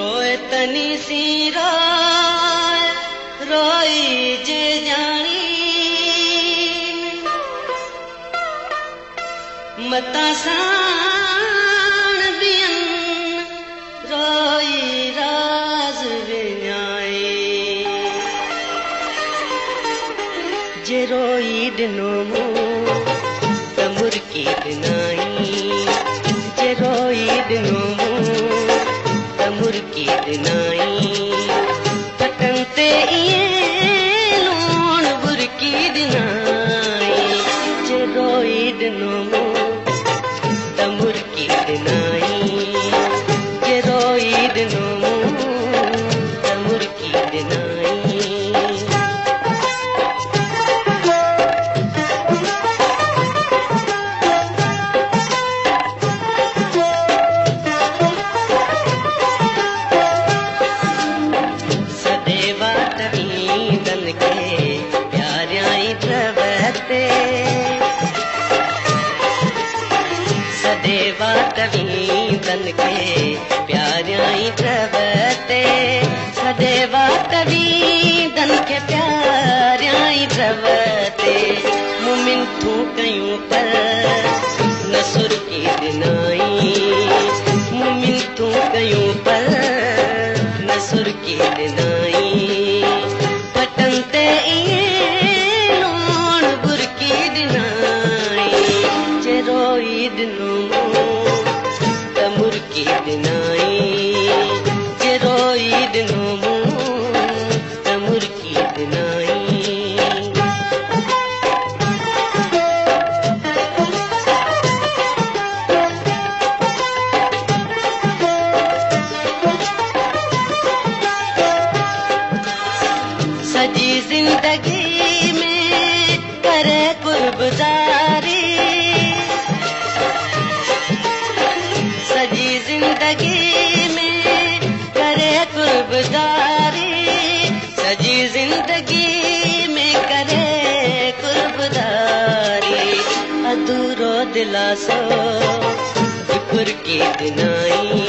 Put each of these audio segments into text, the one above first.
रोए तनी सी रोए रोई जे जानी मता साण बियन रोई राज विञाए जे रोई दिनो मूं त मुर्की दिनाई जे रोई दिनो मूं त मुर्की दिनाई पटन ते इए लूण बुरकी दिनाई जे रोई दिनो मूं त मुर्की दिनाई जे रोई दिनो मूं त मुर्की दिनाई सदेवा तवींदन के प्यारियाई द्रवते सदेवा तवींदन के प्यारियाई द्रवते मुमिन थू कयूं पर नसुर की दिनाई मुमिन थू कयूं पर नसुर की दिनाई पटन ते रोई दिनो त मुर्की दिनाई जे रोई दिनो त मुर्की दिनाई सजी जिंदगी में करे कुर्बदारी सजी जिंदगी में करे कुर्बदारी सजी जिंदगी में करे कुर्बदारी अधूरो दिलासो फिकुर की दिनाई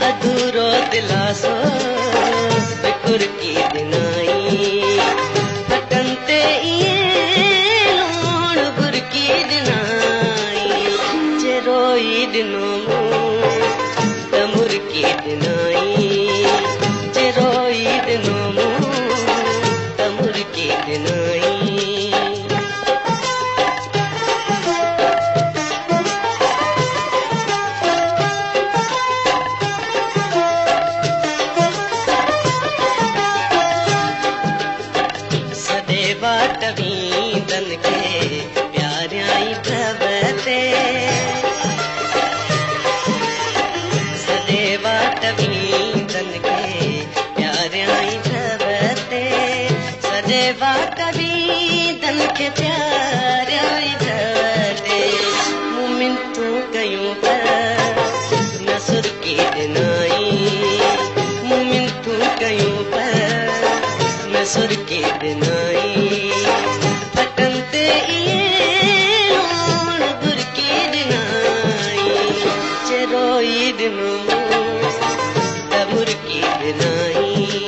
अधूरो दिलासो फिकुर की दिनाई फटन ते इए लूण बुरकी दिनाई जे रोई दिनो त मुर्की दिनाई जे रोई दिनो त मुर्की दिनाई सदेवा तवींदन के प्यारियाई द्रवते सदेवा तवींदन के प्यारियाई द्रवते सदेवा तवींदन के प्यारियाई द्रवते मुमिन तू कयूं पर नसुर की दिनाई मुमिन तू कयूं पर नसुर की दिनाई पटन ते इए लूण बुरकी दिनाई जे रोई दिनो त मुर्की दिनाई